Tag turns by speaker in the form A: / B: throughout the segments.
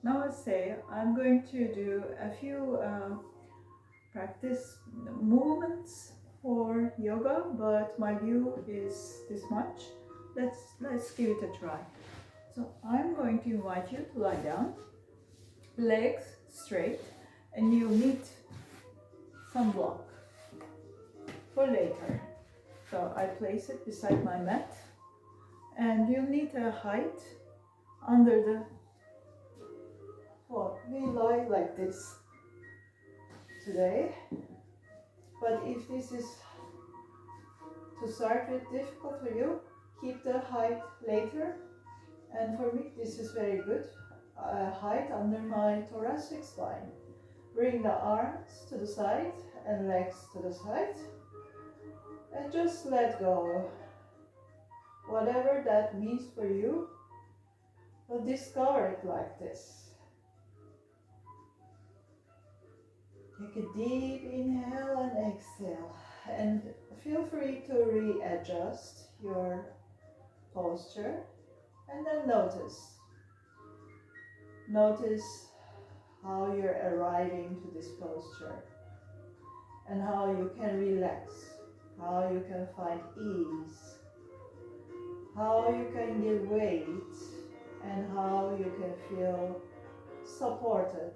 A: Namaste. I'm going to do a few practice movements for yoga, but my view is this much. Let's give it a try. So I'm going to invite you to lie down, legs straight, and you need some block for later. So I place it beside my mat, and you need a height under the floor. We lie like this today, but if this is to start with difficult for you, keep the height later. And for me, this is very good. Height under my thoracic spine. Bring the arms to the side and legs to the side. And just let go. Whatever that means for you, but discover it like this. Take a deep inhale and exhale. And feel free to readjust your posture. And then notice how you're arriving to this posture and how you can relax, how you can find ease, how you can give weight, and how you can feel supported.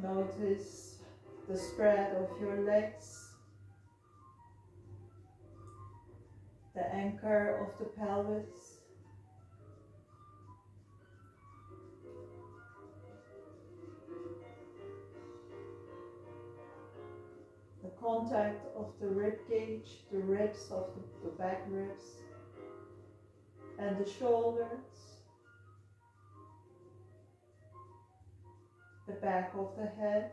A: Notice the spread of your legs, the anchor of the pelvis, the contact of the rib cage, the ribs of the back ribs, and the shoulders, the back of the head,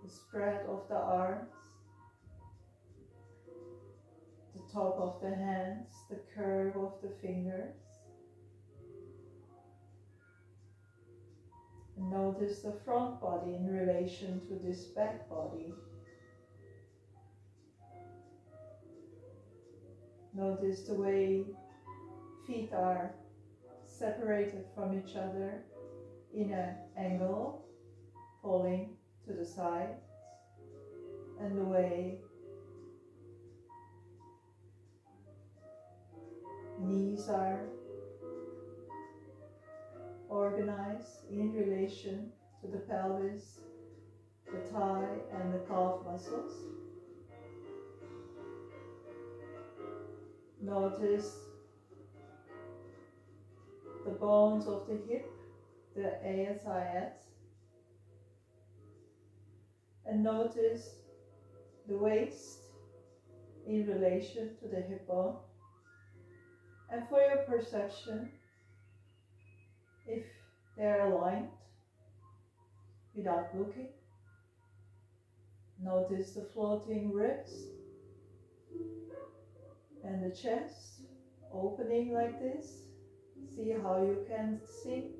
A: the spread of the arms, the top of the hands, the curve of the fingers. And notice the front body in relation to this back body. Notice the way feet are separated from each other in an angle, falling to the sides, and the way knees are organized in relation to the pelvis, the thigh, and the calf muscles. Notice the bones of the hip, the ASIS, and notice the waist in relation to the hip bone. And for your perception, if they're aligned without looking, notice the floating ribs and the chest opening like this. See how you can sink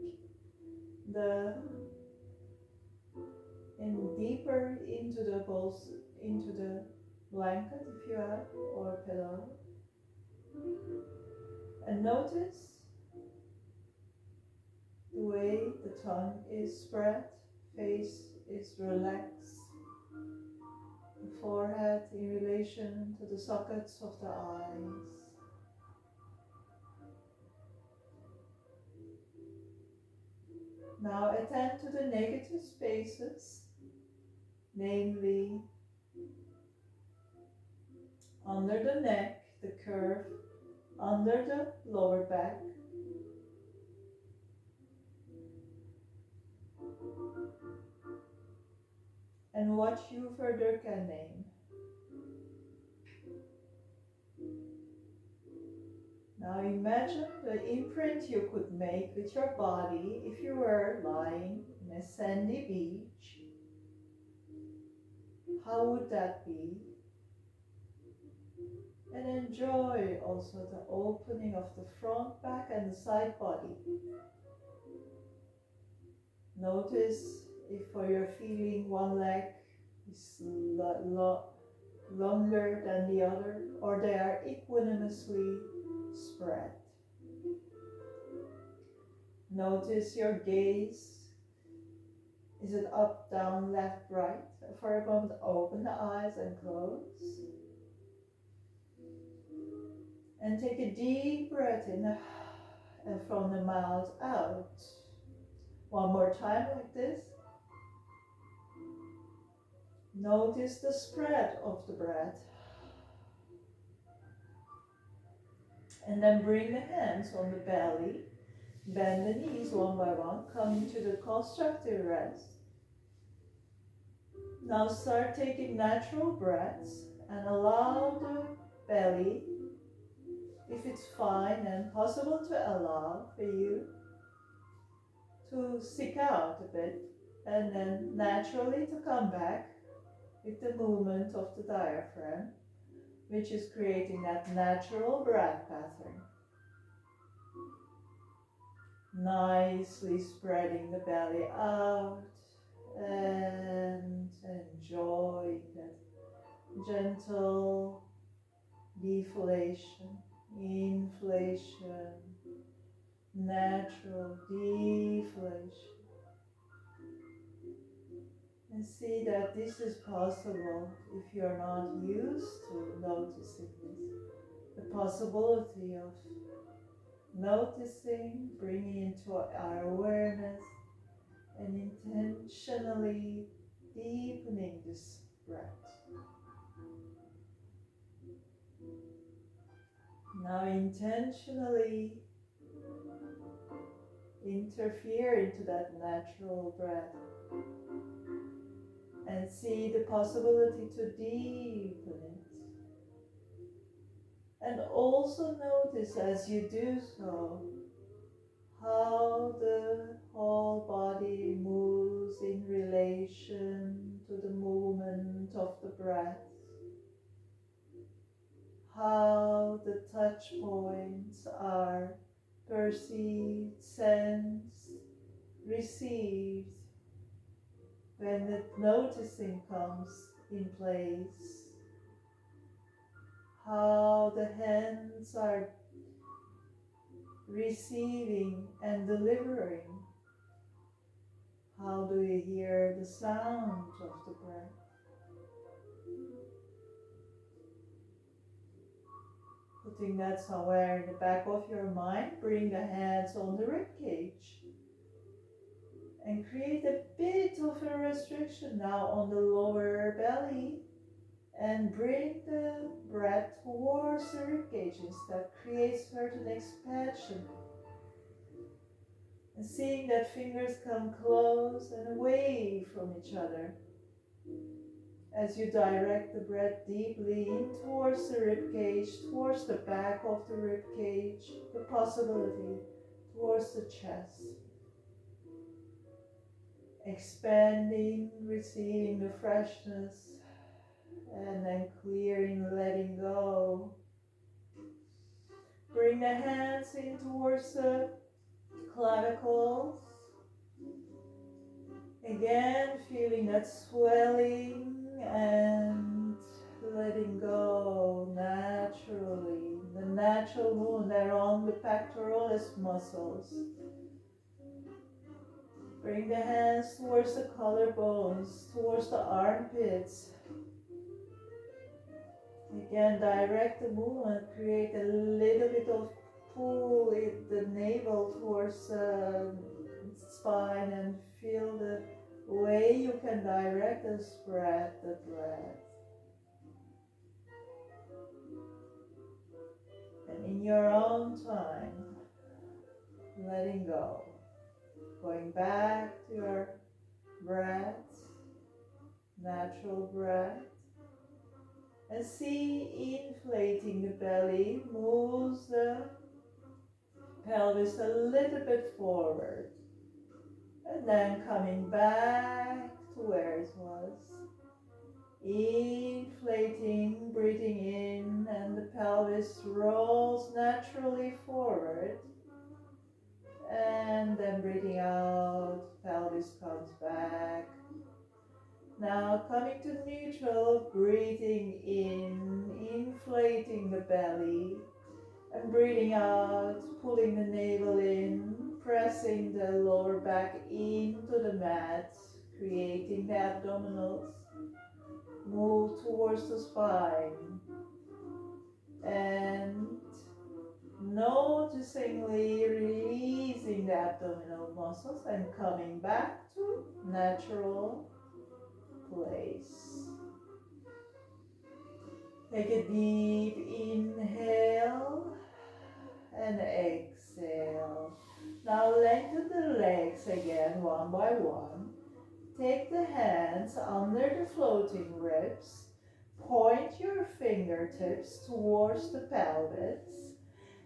A: deeper into the balls, into the blanket if you have, or pillow. And notice the way the tongue is spread, face is relaxed, the forehead in relation to the sockets of the eyes. Now attend to the negative spaces, namely under the neck, the curve under the lower back, and what you further can name. Now imagine the imprint you could make with your body if you were lying in a sandy beach. How would that be? And enjoy also the opening of the front, back, and the side body. Notice if for your feeling one leg is longer than the other, or they are equanimously spread. Notice your gaze. Is it up, down, left, right? For a moment, open the eyes and close. And take a deep breath in and from the mouth out. One more time like this. Notice the spread of the breath. And then bring the hands on the belly. Bend the knees one by one, coming to the constructive rest. Now start taking natural breaths and allow the belly, if it's fine and possible to allow for you, to stick out a bit and then naturally to come back with the movement of the diaphragm, which is creating that natural breath pattern. Nicely spreading the belly out and enjoying that gentle deflation, inflation, natural deflation. And see that this is possible if you're not used to noticing this. The possibility of noticing, bringing into our awareness and intentionally deepening this breath. Now intentionally interfere into that natural breath and see the possibility to deepen it. And also notice as you do so how the whole body moves in relation to the movement of the breath. How the touch points are perceived, sensed, received when the noticing comes in place. How the hands are receiving and delivering. How do you hear the sound of the breath? Putting that somewhere in the back of your mind, bring the hands on the rib cage and create a bit of a restriction now on the lower belly and bring the breath towards the rib cage instead. Create certain expansion. And seeing that fingers come close and away from each other as you direct the breath deeply in towards the rib cage, towards the back of the rib cage, the possibility towards the chest. Expanding, receiving the freshness, and then clearing, letting go. Bring the hands in towards the clavicles. Again, feeling that swelling and letting go naturally. The natural movement around the pectoralis muscles. Bring the hands towards the collarbones, towards the armpits. Again, direct the movement, create a little bit of pull in the navel towards the spine and feel the way you can direct and spread the breath. And in your own time, letting go. Going back to your breath, natural breath. And see inflating the belly, moves the pelvis a little bit forward. And then coming back to where it was. Inflating, breathing in, and the pelvis rolls naturally forward. And then breathing out, pelvis comes back. Now coming to neutral, breathing in, inflating the belly. And breathing out, pulling the navel in, press pressing the lower back into the mat, creating the abdominals. Move towards the spine and noticingly releasing the abdominal muscles and coming back to natural place. Take a deep inhale and exhale. Now lengthen the legs again one by one. Take the hands under the floating ribs. Point your fingertips towards the pelvis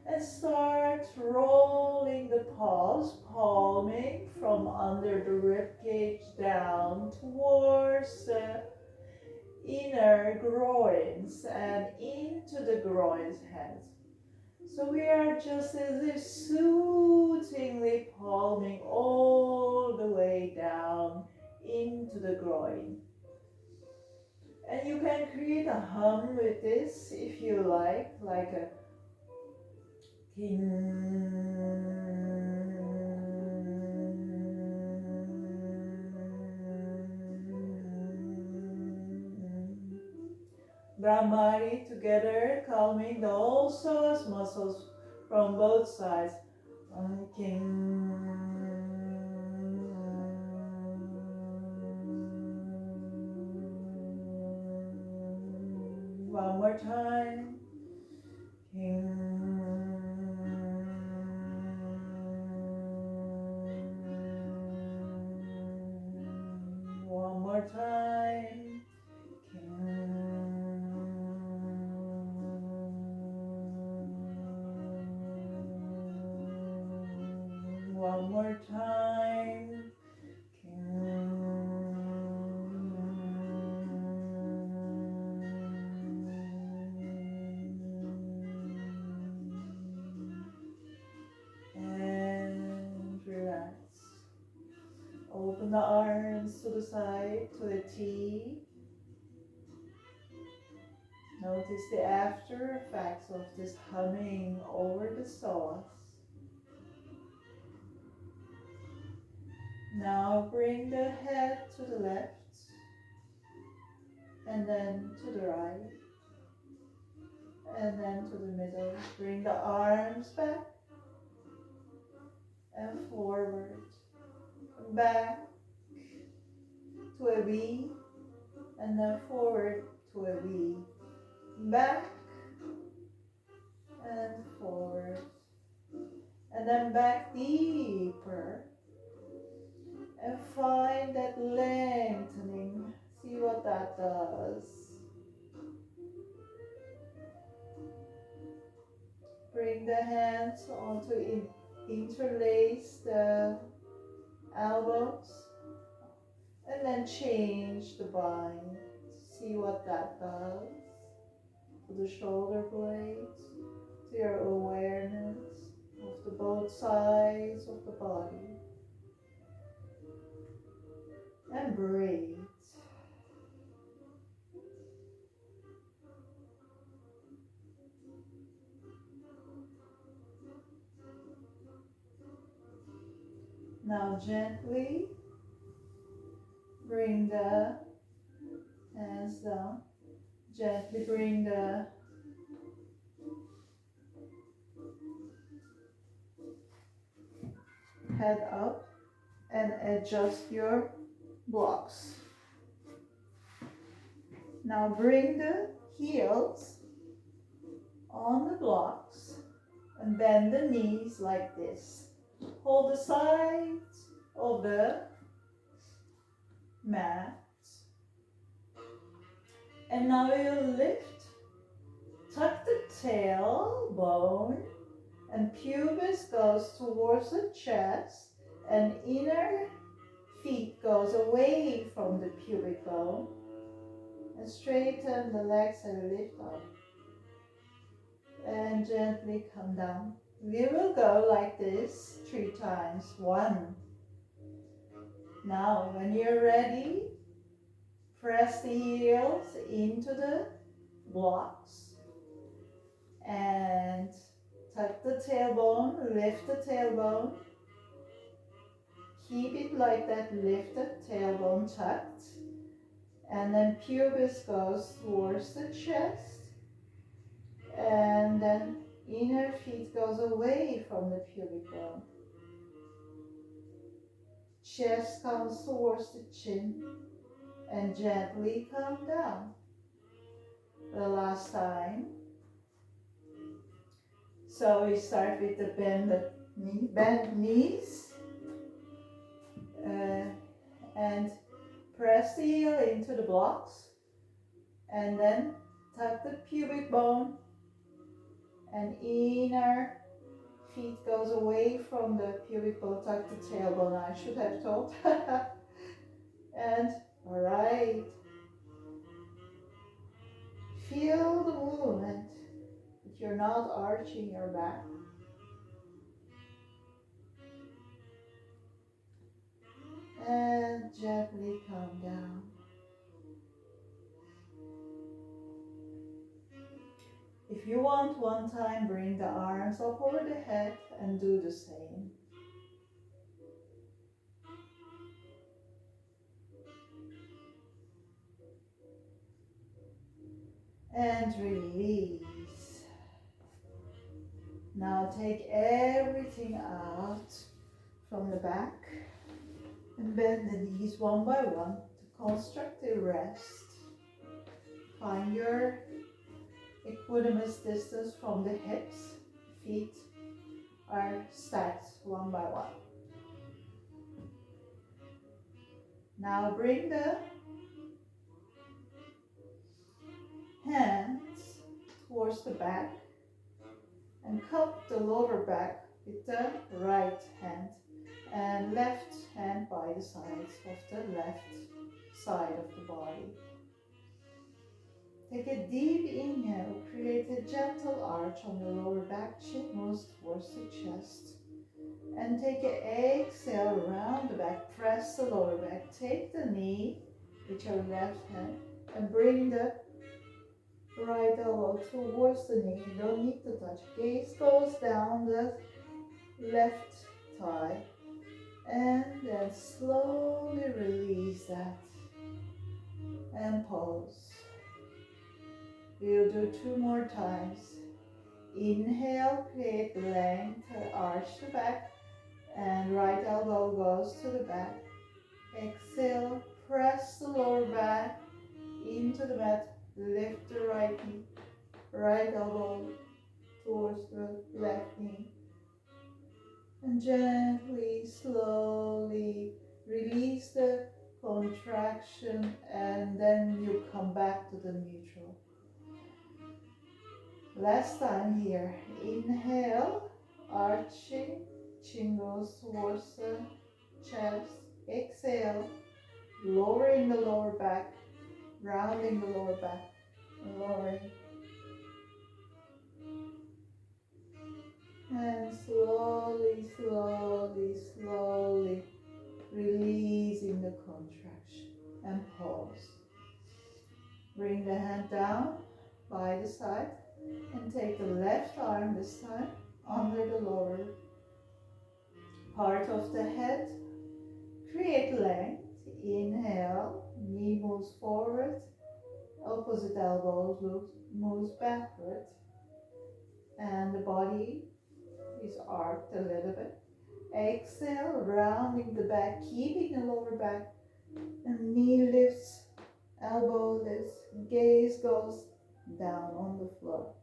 A: and start rolling the paws, palming from under the rib cage down towards the inner groins and into the groins head. So we are just as if soothingly palming all the way down into the groin. And you can create a hum with this if you like a Brahmari together, calming the whole psoas muscles from both sides. One more time. One more time. One more time. And relax. Open the arms to the side, to a T. Notice the after effects of this humming over the psoas. Now bring the head to the left and then to the right and then to the middle. Bring the arms back and forward, back to a V and then forward to a V, back and forward and then back deeper. And find that lengthening. See what that does. Bring the hands onto interlace the elbows. And then change the bind. See what that does. To the shoulder blades. To your awareness of the both sides of the body. And breathe. Now gently bring the hands down. Gently bring the head up and adjust your blocks. Now bring the heels on the blocks and bend the knees like this. Hold the sides of the mat. And now you lift, tuck the tailbone and pubis goes towards the chest and inner feet goes away from the pubic bone. And straighten the legs and lift up. And gently come down. We will go like this 3 times. 1. Now, when you're ready, press the heels into the blocks. And tuck the tailbone, lift the tailbone. Keep it like that, lifted, tailbone tucked. And then pubis goes towards the chest. And then inner feet goes away from the pubic bone. Chest comes towards the chin and gently come down. The last time. So we start with the bent knees and press the heel into the blocks and then tuck the pubic bone and inner feet goes away from the pubic bone, tuck the tailbone, I should have told. And alright, feel the movement, but you're not arching your back. And gently come down. If you want one time, bring the arms up over the head and do the same. And release. Now take everything out from the back and bend the knees one by one to constructive rest. Find your equanimous distance from the hips. Feet are stacked one by one. Now bring the hands towards the back and cup the lower back with the right hand and left hand by the sides of the left side of the body. Take a deep inhale, create a gentle arch on the lower back, chin moves towards the chest. And take an exhale around the back, press the lower back, take the knee with your left hand and bring the right elbow towards the knee. You don't need to touch. Gaze goes down the left thigh and then slowly release that and pause. We'll do 2 more times. Inhale, create length, arch the back and right elbow goes to the back. Exhale, press the lower back into the mat, lift the right knee, right elbow towards the left knee. And gently, slowly release the contraction and then you come back to the neutral. Last time here, inhale, arching, chin goes towards the chest. Exhale, lowering the lower back, rounding the lower back, and lowering. And slowly, slowly, slowly releasing the contraction and pause. Bring the hand down by the side and take the left arm this time under the lower part of the head. Create length. Inhale, knee moves forward, opposite elbow moves backward, and the body is arched a little bit. Exhale, rounding the back, keeping the lower back, and knee lifts, elbow lifts, gaze goes down on the floor.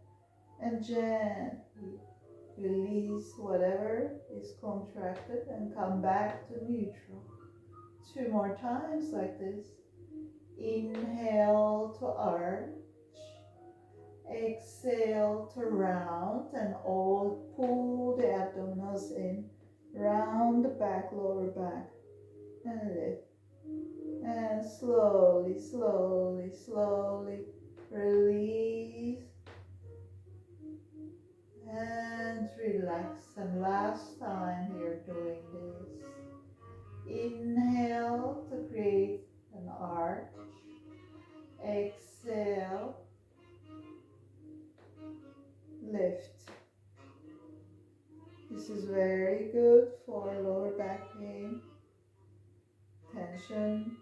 A: And gently release whatever is contracted and come back to neutral. 2 more times like this. Inhale to arch. Exhale to round and all pull the abdominals in. Round the back, lower back, and lift. And slowly, slowly, slowly release. And relax. And last time you're doing this. Inhale to create an arch. Exhale. Lift. This is very good for lower back pain. tension,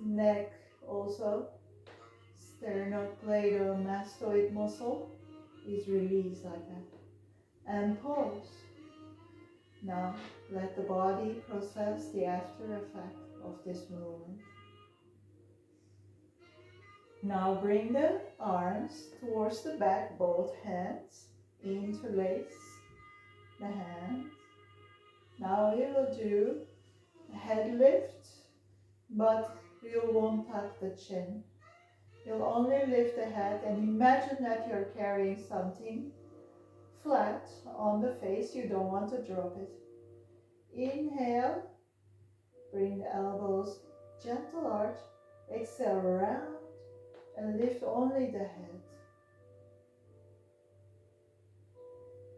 A: neck also, sternocleidomastoid muscle is released like that. And pause. Now let the body process the after effect of this movement. Now bring the arms towards the back, both hands, interlace the hands. Now you will do a head lift, but you won't tuck the chin. You'll only lift the head and imagine that you're carrying something flat on the face. You don't want to drop it. Inhale, bring the elbows, gentle arch. Exhale, round and lift only the head.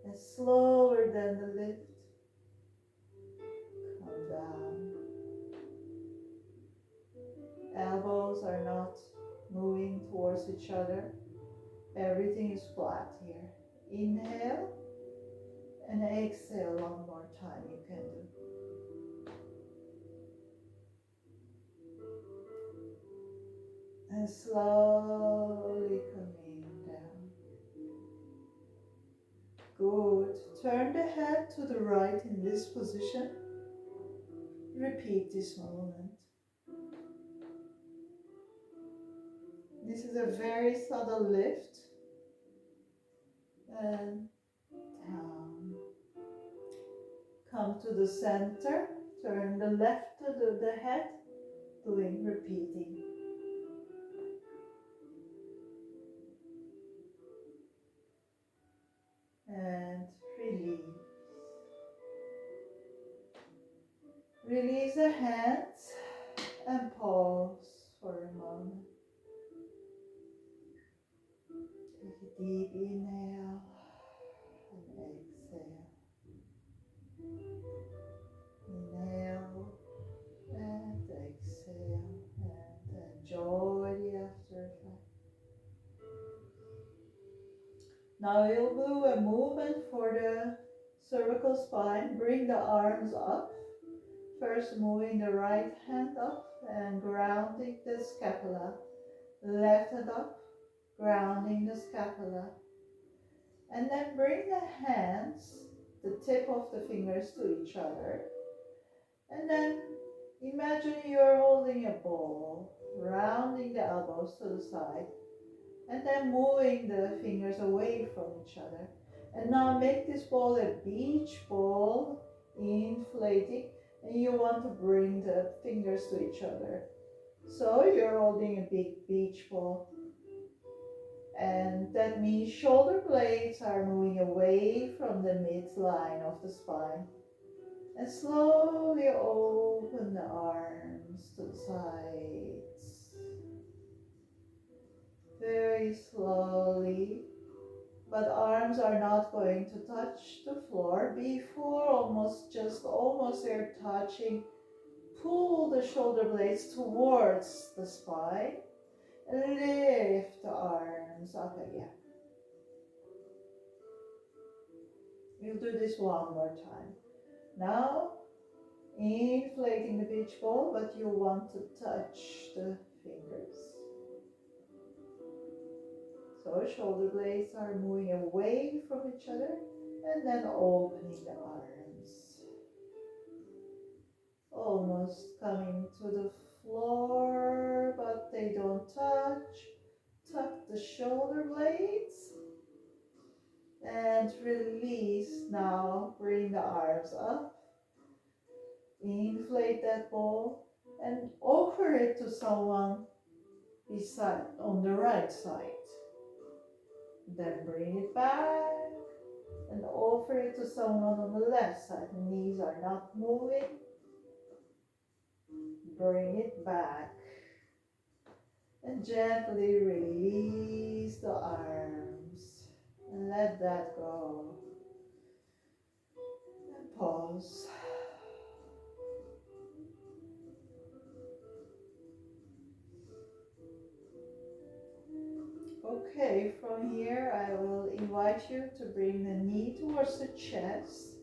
A: And slower than the lift, come down. Elbows are not moving towards each other. Everything is flat here. Inhale and exhale one more time. You can do. And slowly coming down. Good. Turn the head to the right in this position. Repeat this movement. This is a very subtle lift. And down. Come to the center. Turn the left to the head. Repeating. And release. Release the hands and pause for a moment. Take a deep inhale and exhale. Inhale and exhale and enjoy the after effect. Now you'll do a movement for the cervical spine. Bring the arms up. First moving the right hand up and grounding the scapula. Left hand up, grounding the scapula. And then bring the hands, the tip of the fingers to each other. And then imagine you're holding a ball, rounding the elbows to the side. And then moving the fingers away from each other. And now make this ball a beach ball, inflating. And you want to bring the fingers to each other. So you're holding a big beach ball. And that means shoulder blades are moving away from the midline of the spine. And slowly open the arms to the sides. Very slowly. But arms are not going to touch the floor before almost they're touching. Pull the shoulder blades towards the spine and lift the arms up again. We'll do this one more time. Now, inflating the beach ball, but you want to touch the fingers. So shoulder blades are moving away from each other and then opening the arms. Almost coming to the floor, but they don't touch. Tuck the shoulder blades and release. Now bring the arms up. Inflate that ball and offer it to someone beside on the right side. Then bring it back and offer it to someone on the left side. Knees are not moving. Bring it back and gently release the arms and let that go. And pause. Okay, from here I will invite you to bring the knee towards the chest,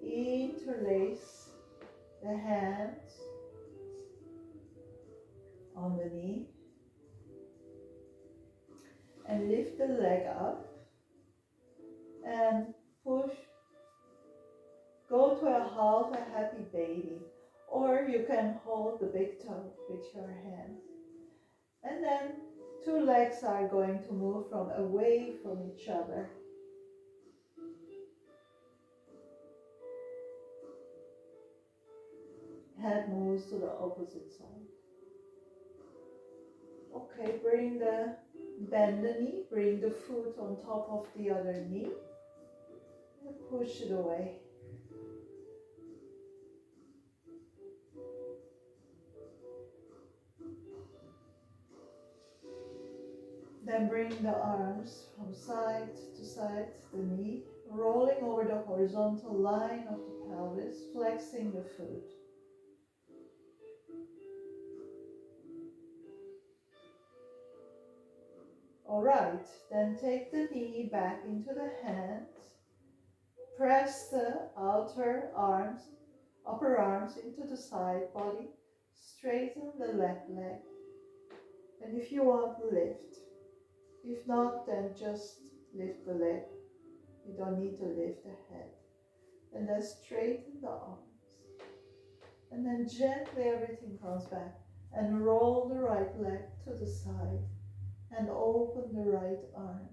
A: interlace the hands on the knee and lift the leg up and push. Go to a half a happy baby, or you can hold the big toe with your hands. And then two legs are going to move from away from each other. Head moves to the opposite side. Okay, bend the knee, bring the foot on top of the other knee and push it away. Then bring the arms from side to side, the knee, rolling over the horizontal line of the pelvis, flexing the foot. Alright, then take the knee back into the hands, press the upper arms into the side body, straighten the left leg, and if you want, lift. If not, then just lift the leg. You don't need to lift the head. And then straighten the arms. And then gently everything comes back. And roll the right leg to the side. And open the right arm.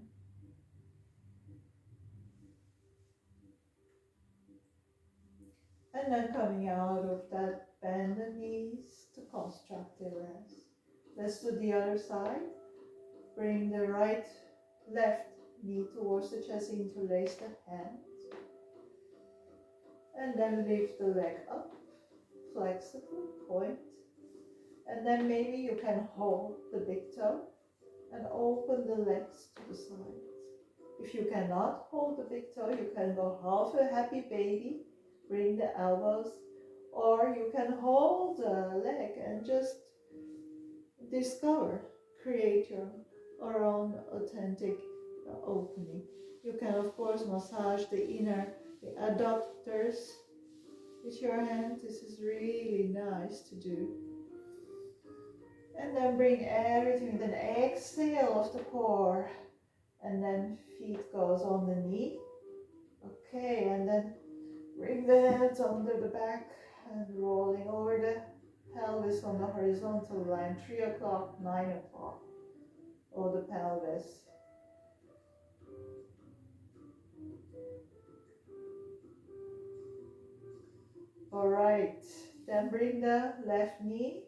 A: And then coming out of that, bend the knees to constructive rest. Let's do the other side. Bring the left knee towards the chest, interlace the hands. And then lift the leg up, flex the foot, point. And then maybe you can hold the big toe and open the legs to the sides. If you cannot hold the big toe, you can go half a happy baby, bring the elbows, or you can hold the leg and just discover, create your own authentic opening. You can of course massage the adductors with your hand. This is really nice to do. And then bring everything with an exhale of the core. And then feet goes on the knee. Okay, and then bring the hands under the back and rolling over the pelvis on the horizontal line. 3 o'clock, 9 o'clock. Or the pelvis. Alright, then bring the left knee.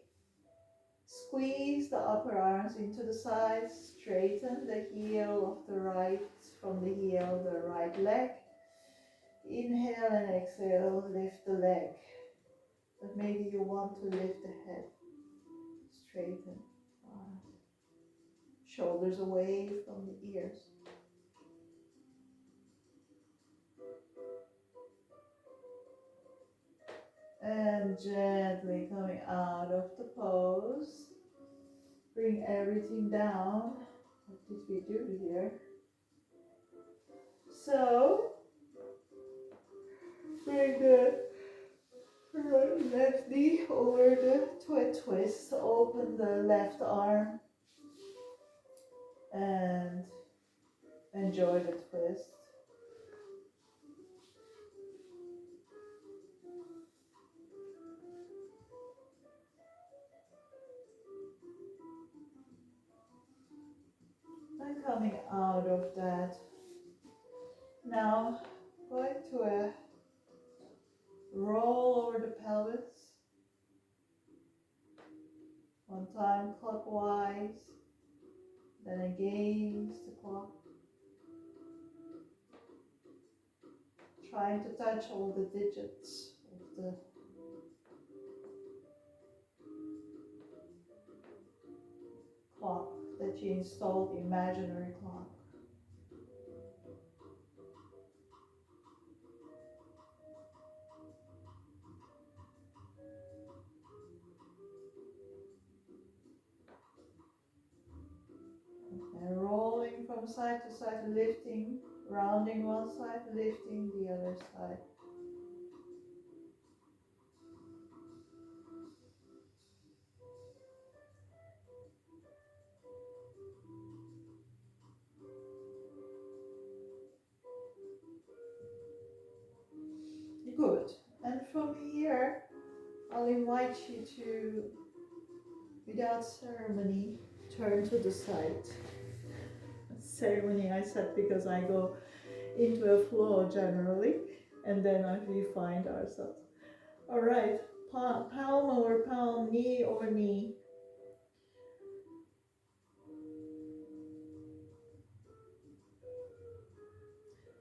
A: Squeeze the upper arms into the sides, straighten the heel of the right, from the heel, the right leg. Inhale and exhale, lift the leg. But maybe you want to lift the head. Straighten. Shoulders away from the ears. And gently coming out of the pose. Bring everything down. What did we do here? So, bring the left knee over to a twist. Open the left arm and enjoy the twist. And coming out of that, now going to a roll over the pelvis. One time clockwise, then against the clock. Trying to touch all the digits of the clock that you installed, the imaginary clock. And rolling from side to side, lifting, rounding one side, lifting the other side. Good. And from here, I'll invite you to, without ceremony, turn to the side. Ceremony I said because I go into a flow generally, and then we find ourselves. All right, palm over palm, knee over knee.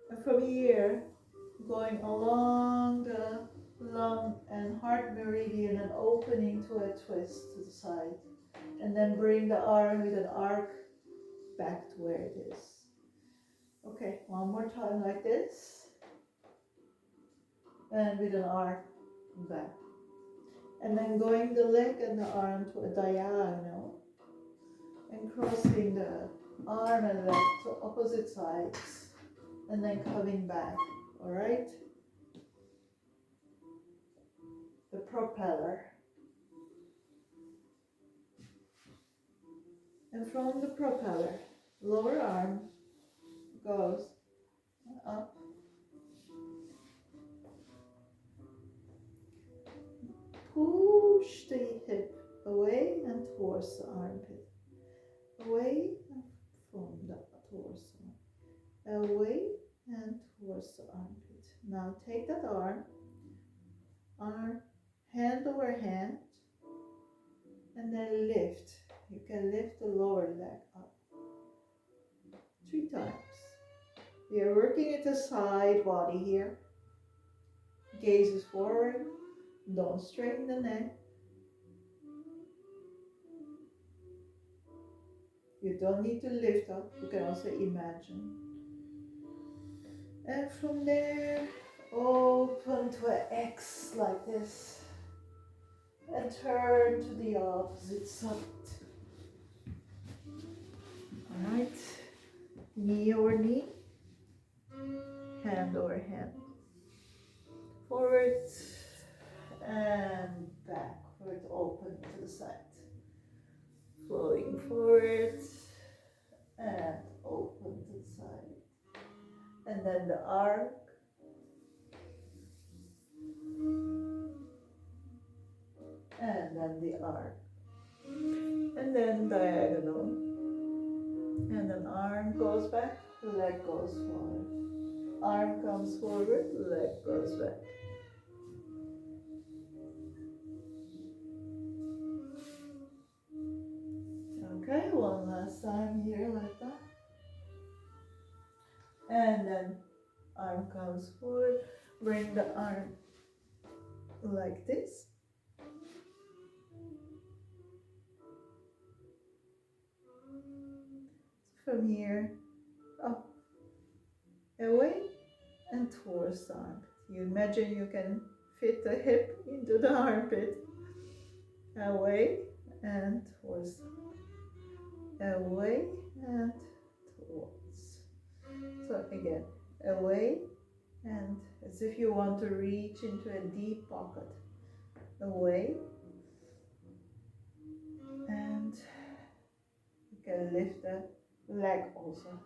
A: And from here, going along the lung and heart meridian and opening to a twist to the side. And then bring the arm with an arc back to where it is. Okay, one more time like this. And with an arc back. And then going the leg and the arm to a diagonal. And crossing the arm and leg to opposite sides. And then coming back, all right? The propeller. And from the propeller, lower arm goes up. Push the hip away and towards the armpit. Away from the torso. Away and towards the armpit. Now take that arm, hand over hand, and then lift. You can lift the lower leg up 3 times. We are working at the side body here. Gaze is forward. Don't strain the neck. You don't need to lift up. You can also imagine. And from there, open to an X like this. And turn to the opposite side. Alright. Knee over knee. Hand over hand. Forward and backward, open to the side. Flowing forward and open to the side. And then the arc. And then the arc. And then diagonal. And then arm goes back, leg goes forward. Arm comes forward, leg goes back. Okay, one last time here like that. And then arm comes forward, bring the arm like this. From here, up, away, and towards the armpit. You imagine you can fit the hip into the armpit. Away and towards. Away and towards. So again, away and as if you want to reach into a deep pocket. Away and you can lift the leg also.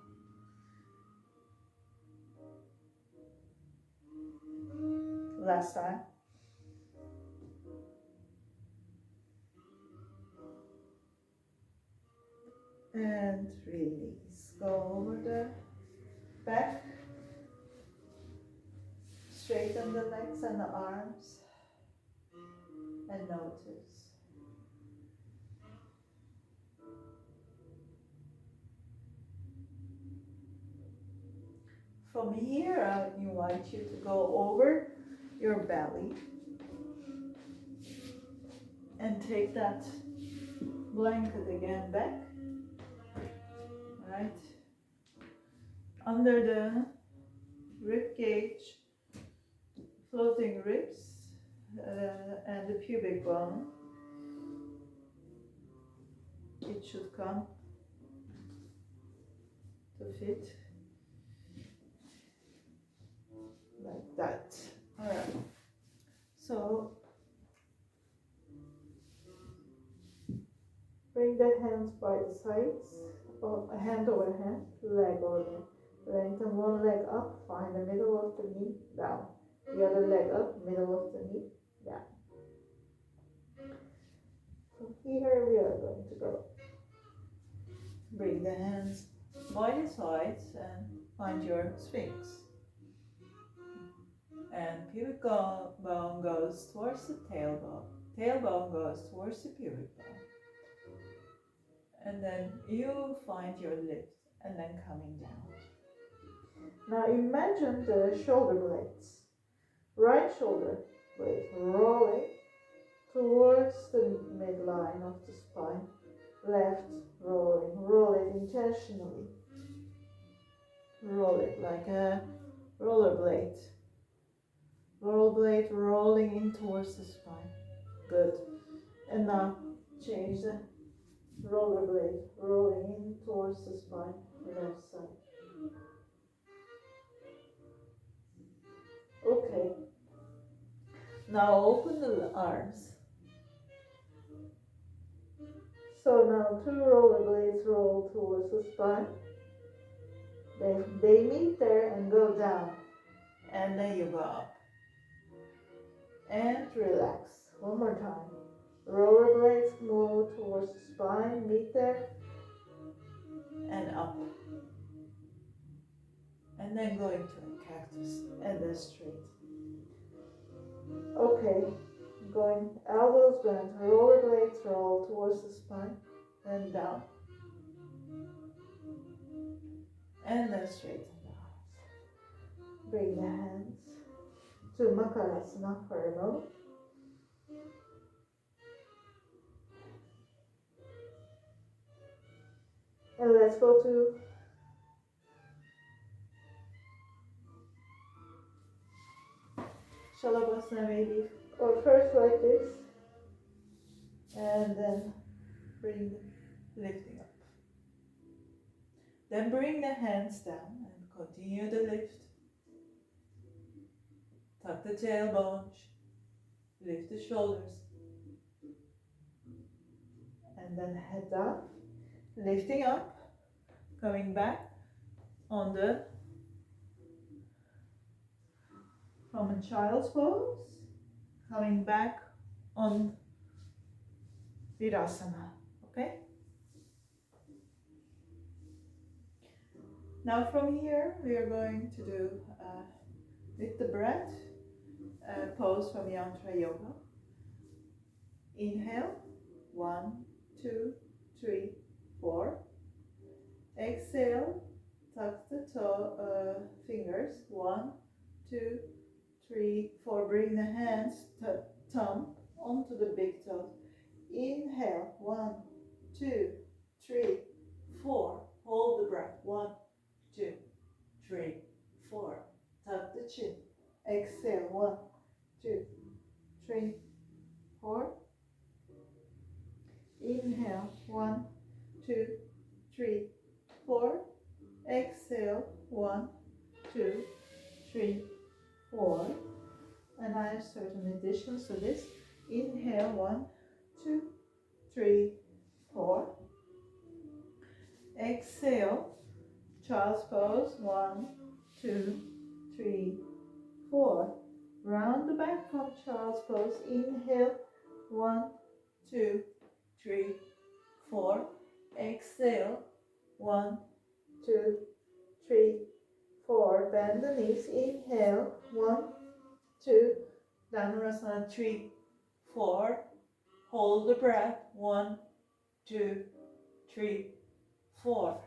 A: Last time. And release. Go over the back. Straighten the legs and the arms. And notice. From here, I invite you to go over your belly and take that blanket again back, right? Under the rib cage, floating ribs and the pubic bone. It should come to fit. Like that. Alright. So bring the hands by the sides, hand over hand, leg over leg. Lengthen one leg up, find the middle of the knee, down. The other leg up, middle of the knee, down. From here we are going to go. Bring the hands by the sides and find your sphinx. And pubic bone goes towards the tailbone. Tailbone goes towards the pubic bone. And then you find your lift and then coming down. Now imagine the shoulder blades. Right shoulder blade rolling towards the midline of the spine. Left rolling. Roll it intentionally. Roll it like a rollerblade. Rollerblade rolling in towards the spine. Good. And now change the rollerblade rolling in towards the spine. Left side. Okay. Now open the arms. So now 2 rollerblades roll towards the spine. They meet there and go down. And then you go up. And relax. One more time. Rollerblades move towards the spine, meet there, and up. And then go into a cactus and then straight. Okay, going elbows bent, rollerblades roll towards the spine, then down. And then straighten the arms. Bring the hands to Makarasana for a moment. And let's go to Shalabhasana maybe, or first like this, and then bring the lifting up. Then bring the hands down and continue the lift. Tuck the tailbone, lift the shoulders, and then head down, lifting up, coming back on the from a child's pose, coming back on Virasana, okay? Now from here we are going to do with the breath pose from Yantra Yoga. Inhale, 1, 2, 3, 4. Exhale, tuck the fingers, 1, 2, 3, 4. Bring the hands, thumb onto the big toes. Inhale, 1, 2, 3, 4. Hold the breath, 1, 2, 3, 4. Tuck the chin. Exhale, 1, 2, 3, 4. Inhale, 1, 2, 3, 4. Exhale, 1, 2, 3, 4. And I have certain additions to this. Inhale, 1, 2, 3, 4. Exhale, child's pose, 1, 2, 3, 4. Round the back from child's pose. Inhale, 1, 2, 3, 4. Exhale, 1, 2, 3, 4. Bend the knees. Inhale, 1, 2. Dhanurasana, 3, 4. Hold the breath. 1, 2, 3, 4.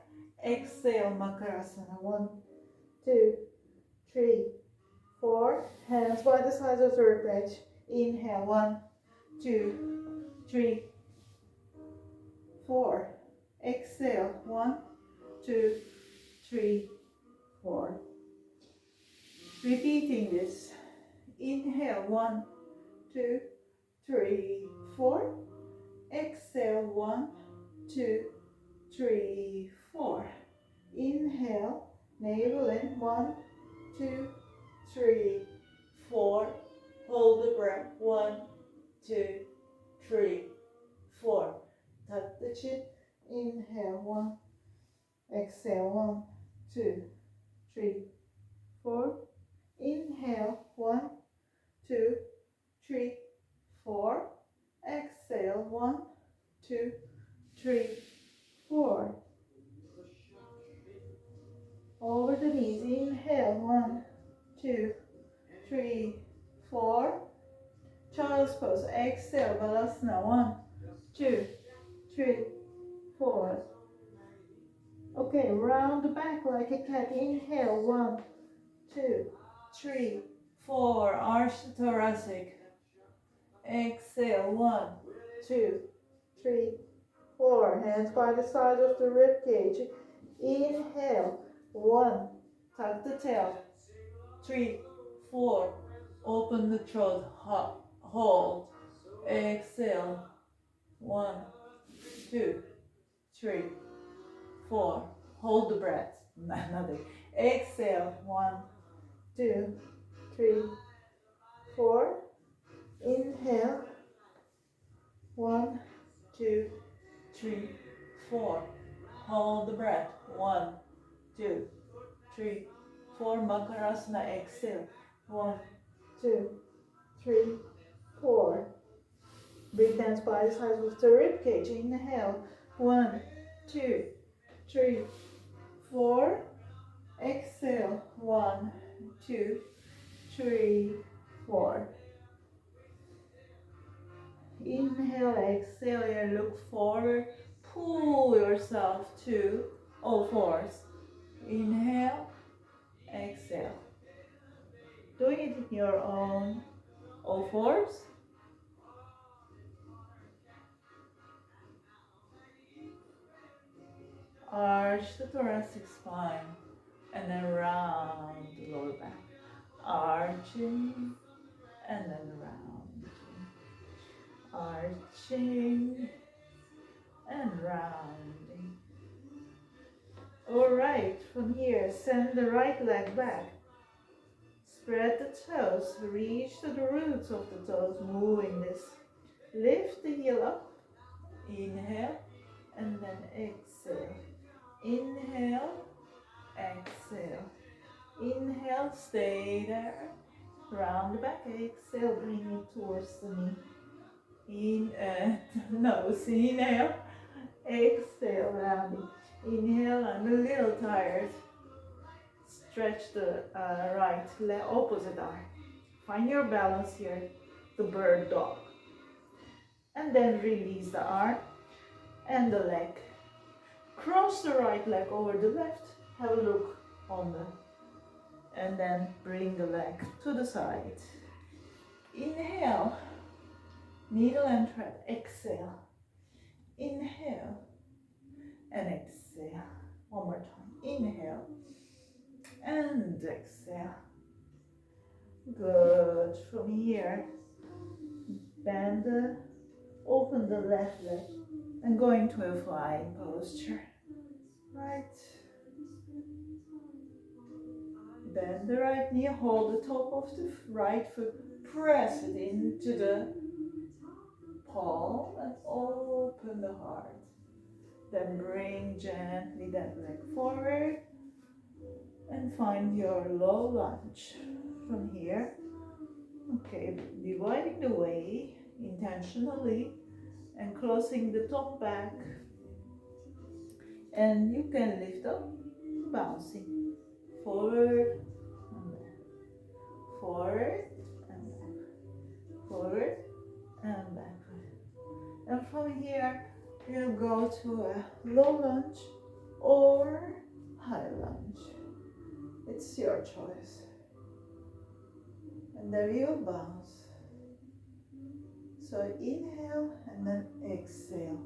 A: Exhale, Makarasana. 1, 2, 3, 4. Hands by the sides of the ribcage. Inhale, 1, 2, 3, 4. Exhale, 1, 2, 3, 4. Repeating this. Inhale, 1, 2, 3, 4. Exhale, 1, 2, 3, 4. Inhale, navel in, 1, 2, 3, 4. Hold the breath, 1, 2, 3, 4. Tuck the chin. Inhale, 1. Exhale, 1, 2, 3, 4. Inhale, 1, 2, 3, 4. Child's pose. Exhale, Balasana. 1, 2, 3, 4. Okay, round the back like a cat. Inhale. 1, 2, 3, 4. Arch the thoracic. Exhale. 1, 2, 3, 4. Hands by the side of the rib cage. Inhale. 1. Tuck the tail. 3, 4. Open the throat. Hold. Exhale. 1, 2, 3, 4. Hold the breath. Another. Exhale. 1, 2, 3, 4. Inhale. 1, 2, 3, 4. Hold the breath. 1, 2, 3, 4. Makarasana. Exhale. 1, 2, 3, 4. Big hands by the sides of the rib cage. Inhale. 1, 2, 3, 4. Exhale. 1, 2, 3, 4. Inhale, exhale, and look forward. Pull yourself to all fours. Inhale, exhale. Doing it in your own all fours. Arch the thoracic spine and then round the lower back. Arching and then rounding. Arching and rounding. Alright, from here, send the right leg back. Spread the toes, reach to the roots of the toes, moving this. Lift the heel up. Inhale and then exhale. Inhale, exhale. Inhale, stay there. Round the back, exhale, bring it towards the knee. Nose, inhale, exhale, rounding. Inhale, I'm a little tired. Stretch the right leg, opposite arm. Find your balance here, the bird dog. And then release the arm and the leg. Cross the right leg over the left. Have a look on the, and then bring the leg to the side. Inhale, needle and thread. Exhale. Inhale and exhale. One more time. Inhale and exhale. Good. From here, bend open the left leg and go into a flying posture. Right. Bend the right knee, hold the top of the right foot, press it into the palm and open the heart. Then bring gently that leg forward and find your low lunge from here. Okay, dividing the way intentionally and closing the top back, and you can lift up, bouncing forward and back, forward and back, forward and back. And from here you go to a low lunge or high lunge. It's your choice. And there you bounce. So inhale and then exhale.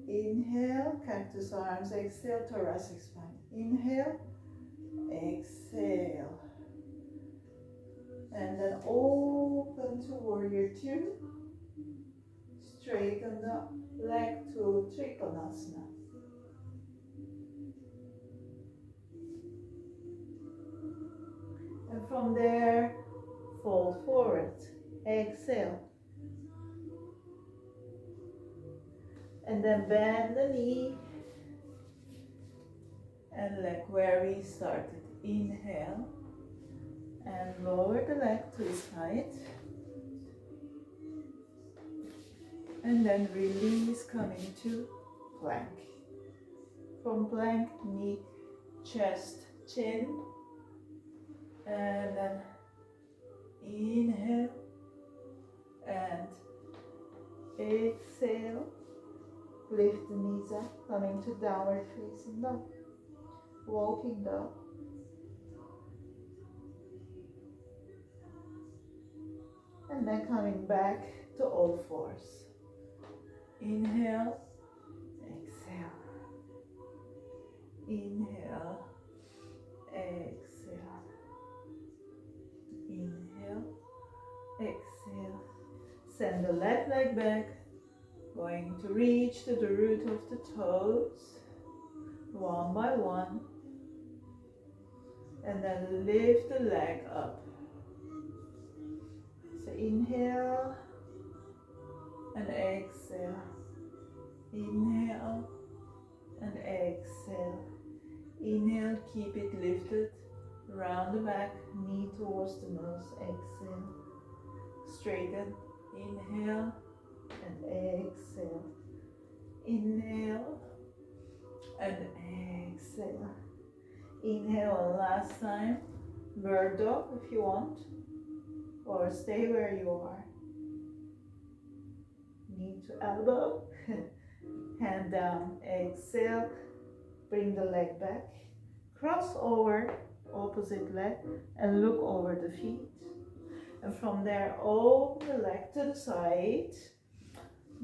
A: Inhale, cactus arms, exhale, thoracic spine. Inhale, exhale. And then open to warrior two. Straighten the leg to Trikonasana. And from there, fold forward. Exhale. And then bend the knee and leg where we started. Inhale and lower the leg to the side. And then release, coming to plank. From plank, knee, chest, chin. And then inhale and exhale. Lift the knees up, coming to downward facing dog. Walking dog. And then coming back to all fours. Inhale, exhale. Inhale, exhale. Inhale, exhale. Send the left leg back. Going to reach to the root of the toes. One by one. And then lift the leg up. So inhale and exhale. Inhale and exhale. Inhale, keep it lifted. Round the back, knee towards the nose. Exhale. Straighten. Inhale and exhale. Inhale and exhale. Inhale one last time. Bird dog if you want. Or stay where you are. Knee to elbow. Hand down. Exhale. Bring the leg back. Cross over opposite leg and look over the feet. And from there, open the leg to the side.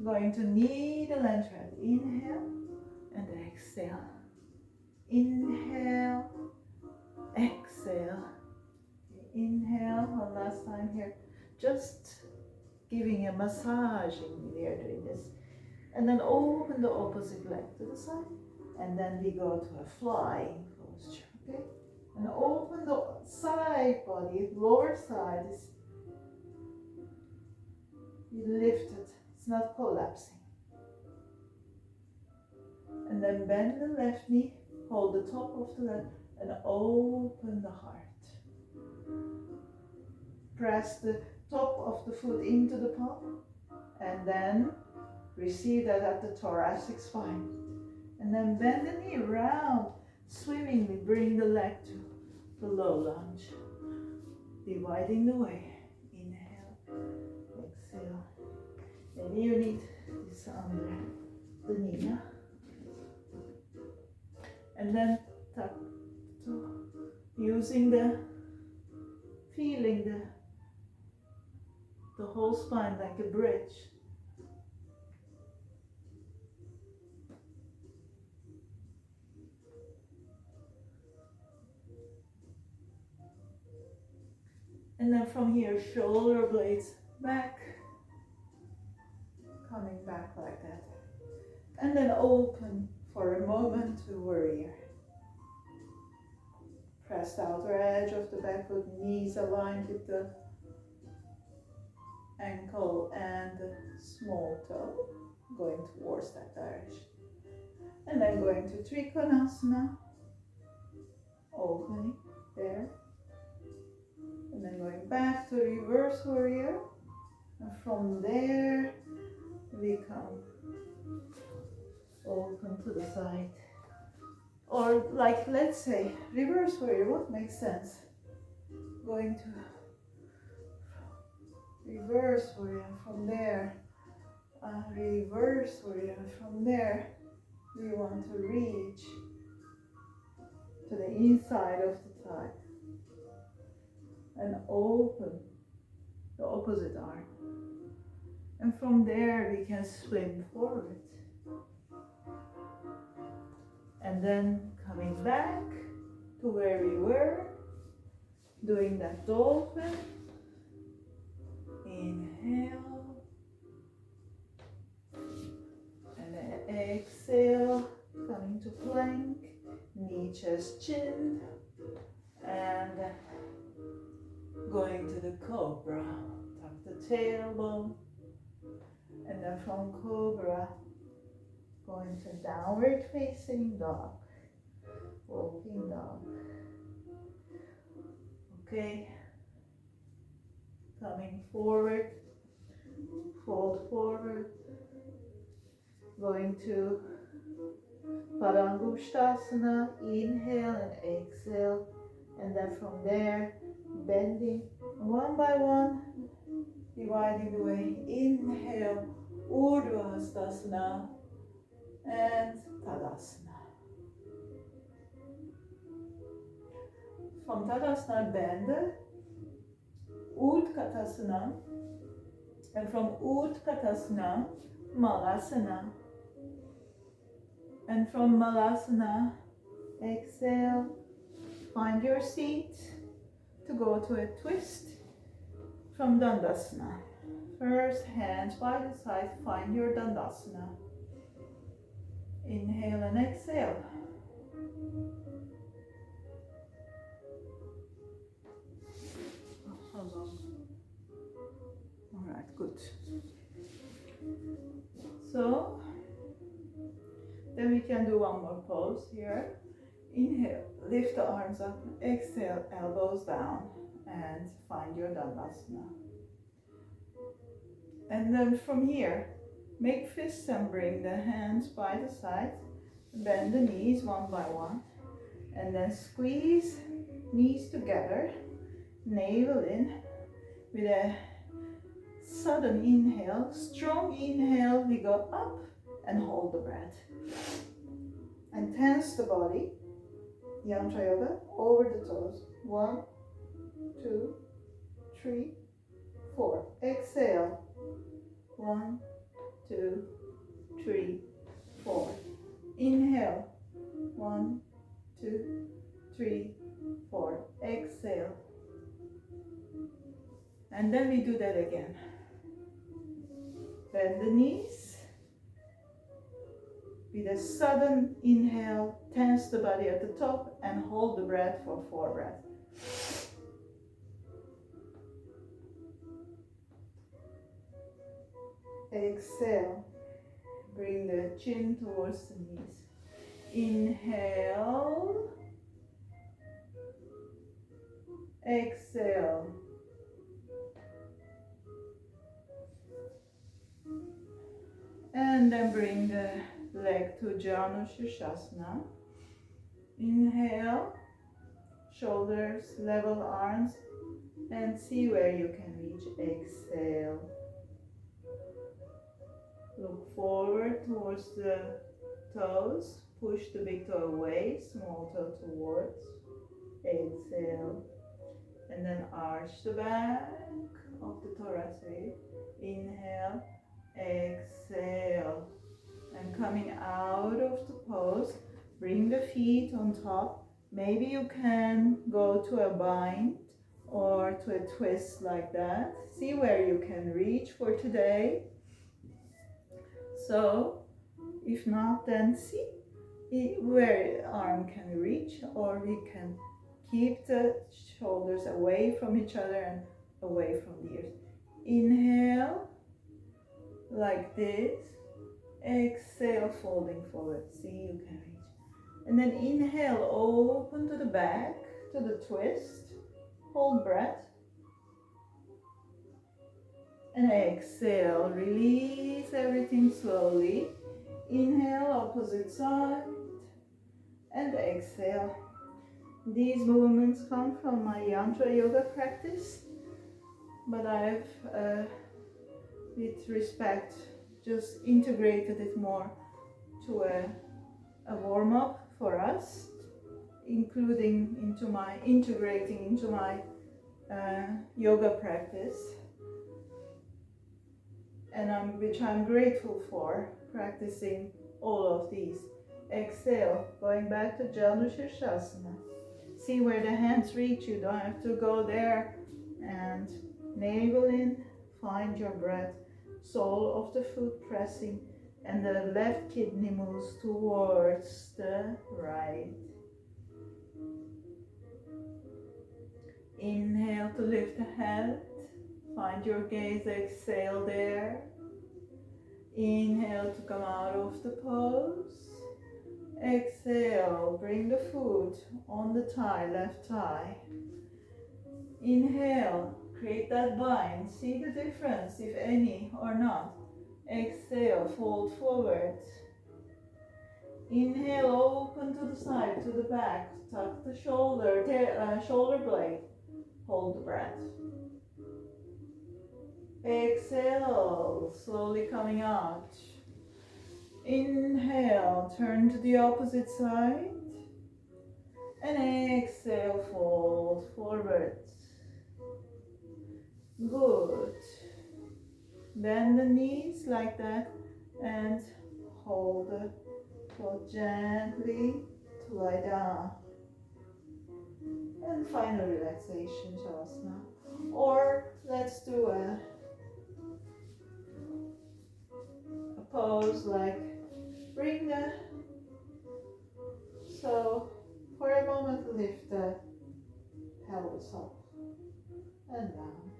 A: Going to knee the length right. Inhale and exhale. Inhale, exhale. Inhale, one last time here. Just giving a massage in there doing this. And then open the opposite leg to the side. And then we go to a flying posture, okay? And open the side body, lower side is lifted, it's not collapsing. And then bend the left knee, hold the top of the leg, and open the heart. Press the top of the foot into the palm, and then receive that at the thoracic spine. And then bend the knee round, swimmingly bring the leg to the low lunge. Dividing the way. Inhale, exhale. Maybe you need this under the knee. And then tuck to using feeling the whole spine like a bridge. And then from here, shoulder blades back, coming back like that. And then open for a moment to warrior. Press the outer edge of the back foot, knees aligned with the ankle and the small toe, going towards that direction. And then going to Trikonasana, opening there. And then going back to reverse warrior. And from there, we come open to the side. Or like, let's say, reverse warrior, what makes sense? Going to reverse warrior, from there, reverse warrior, from there, we want to reach to the inside of the thigh and open the opposite arm. And from there, we can swim forward. And then coming back to where we were, doing that dolphin. Inhale. And then exhale, coming to plank, knee, chest, chin. And going to the cobra. Tuck the tailbone. And then from cobra, going to downward facing dog, walking dog. Okay, coming forward, fold forward, going to Padangusthasana, inhale and exhale, and then from there bending one by one, dividing the way. Inhale, Urdhva Hastasana and Tadasana. From Tadasana, bend, Utkatasana, and from Utkatasana, Malasana. And from Malasana, exhale, find your seat to go to a twist from Dandasana. First, hands by the side, find your Dandasana. Inhale and exhale. How long? All right, good. So, then we can do one more pose here. Inhale, lift the arms up, exhale, elbows down, and find your Dandasana. And then from here, make fists and bring the hands by the side, bend the knees one by one, and then squeeze knees together, navel in, with a sudden inhale, strong inhale, we go up and hold the breath. And tense the body, yantra yoga, over the toes. 1, 2, 3, 4. Exhale. 1, 2, 3, 4. Inhale. 1, 2, 3, 4. Exhale. And then we do that again. Bend the knees. With a sudden inhale, tense the body at the top and hold the breath for 4 breaths. Exhale. Bring the chin towards the knees. Inhale. Exhale. And then bring the leg to Janu Shirshasana. Inhale, shoulders, level arms, and see where you can reach. Exhale. Look forward towards the toes. Push the big toe away, small toe towards. Exhale. And then arch the back of the thoracic. Inhale. Exhale. And coming out of the pose, bring the feet on top. Maybe you can go to a bind or to a twist like that. See where you can reach for today. So, if not, then see where arm can reach, or we can keep the shoulders away from each other and away from the ears. Inhale. Like this. Exhale, folding forward. See, you can reach. And then inhale, open to the back, to the twist. Hold breath. And exhale, release everything slowly. Inhale, opposite side. And exhale. These movements come from my yantra yoga practice, but I've with respect, just integrated it more to a warm-up for us, integrating into my yoga practice, and which I'm grateful for, practicing all of these. Exhale, going back to Janu Shirshasana. See where the hands reach. You don't have to go there. And navel in, find your breath. Sole of the foot pressing, and the left kidney moves towards the right. Inhale to lift the head. Find your gaze, exhale there. Inhale to come out of the pose. Exhale, bring the foot on the thigh, left thigh. Inhale, create that bind. See the difference, if any or not. Exhale, fold forward. Inhale, open to the side, to the back. Tuck the shoulder blade. Hold the breath. Exhale, slowly coming out. Inhale, turn to the opposite side. And exhale, fold forward. Good. Bend the knees like that and hold the foot gently to lie down. And final relaxation, Shavasana. Or let's do a pose like bring the, so for a moment lift the pelvis up and down.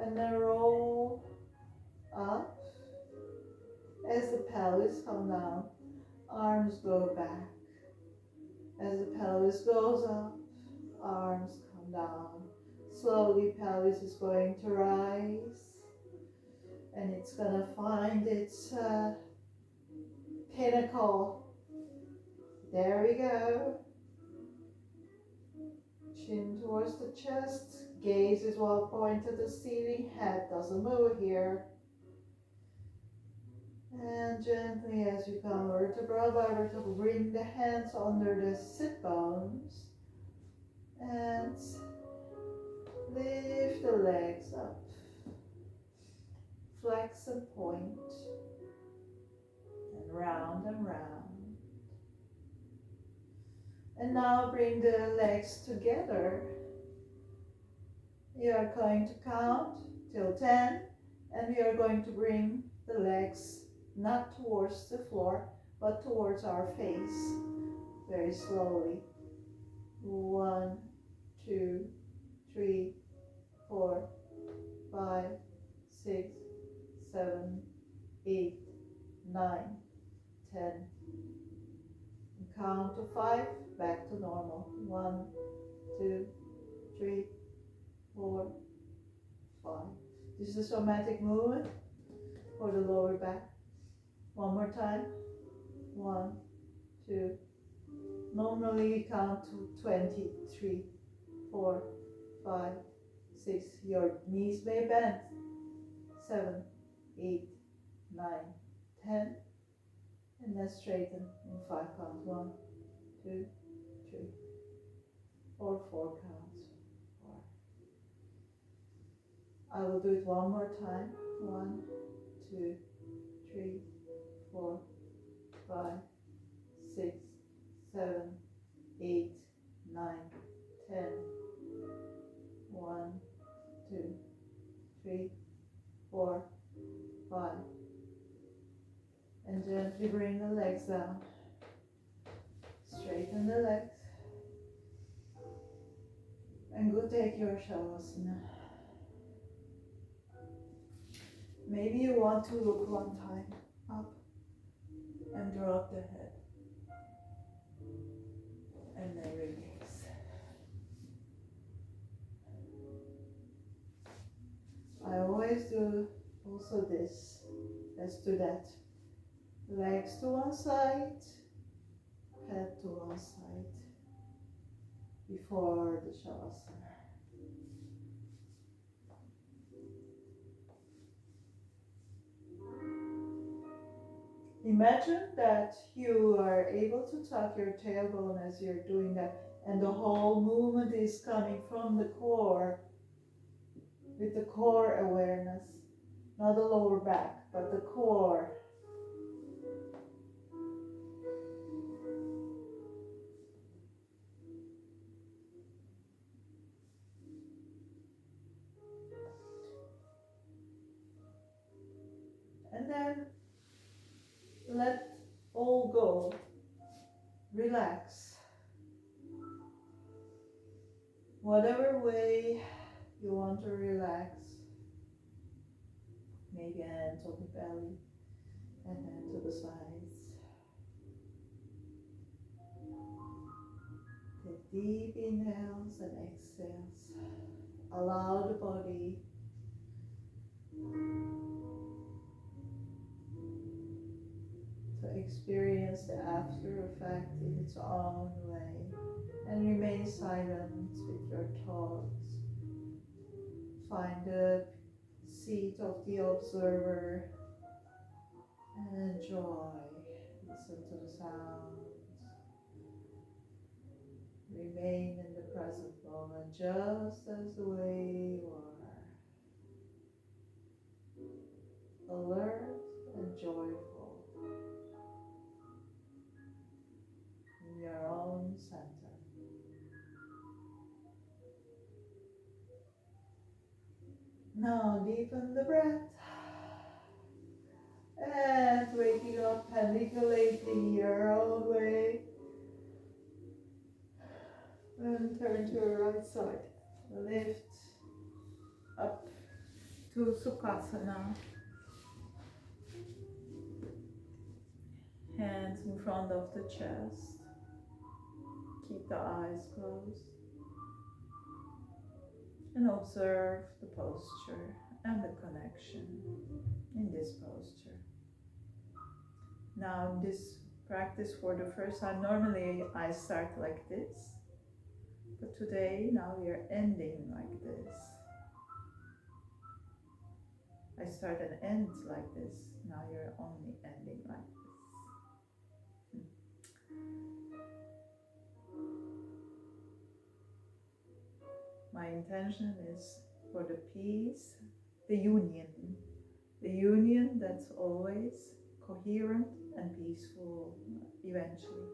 A: And then roll up as the pelvis comes down. Arms go back. As the pelvis goes up, arms come down. Slowly pelvis is going to rise. And it's gonna find its pinnacle. There we go. Chin towards the chest. Gaze is well pointed to the ceiling. Head doesn't move here. And gently as you come vertebra by vertebra, bring the hands under the sit bones. And lift the legs up. Flex and point. And round and round. And now bring the legs together. You are going to count till 10, and we are going to bring the legs not towards the floor, but towards our face, very slowly. 1, 2, 3, 4, 5, 6, 7, 8, 9, 10. And count to 5, back to normal. 1, 2, 3, 4, 5. This is a somatic movement for the lower back. One more time. 1, 2. Normally we count to 20. 3, 4, 5, 6. Your knees may bend. 7, 8, 9, 10. And then straighten in 5 counts. 1, 2, 3, 4 counts. 4. I will do it one more time. 1, 2, 3, 4, 5, 6, 7, 8, 9, 10. 1, 2, 3, 4, 5. And gently bring the legs down. Straighten the legs. And go take your Shavasana. Maybe you want to look one time up and drop the head. And then release. I always do also this. Let's do that. Legs to one side, head to one side before the Shavasana. Imagine that you are able to tuck your tailbone as you're doing that, and the whole movement is coming from the core, with the core awareness, not the lower back, but the core. And then let all go. Relax. Whatever way you want to relax. Maybe hands on the belly and hand to the sides. Take deep inhales and exhales. Allow the body to experience the after effect in its own way. and remain silent with your thoughts. Find the seat of the observer and enjoy. Listen to the sounds. Remain in the present moment just as the way you are. Alert and joyful in your own center. Now deepen the breath and waking up pendulating your own way. And turn to your right side. Lift up to Sukhasana. Hands in front of the chest. Keep the eyes closed. And observe the posture and the connection in this posture. Now in this practice for the first time, normally I start like this. But today, now we are ending like this. I start and end like this. Now you're only ending like this. My intention is for the peace, the union that's always coherent and peaceful eventually.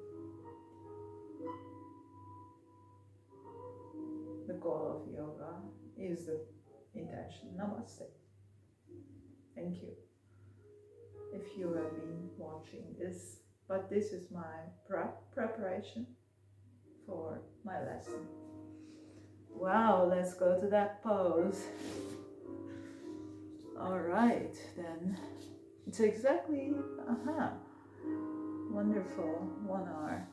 A: The goal of yoga is the intention. Namaste. Thank you. If you have been watching this, but this is my preparation for my lesson. Wow, let's go to that pose. All right, then. It's exactly, wonderful, 1 hour.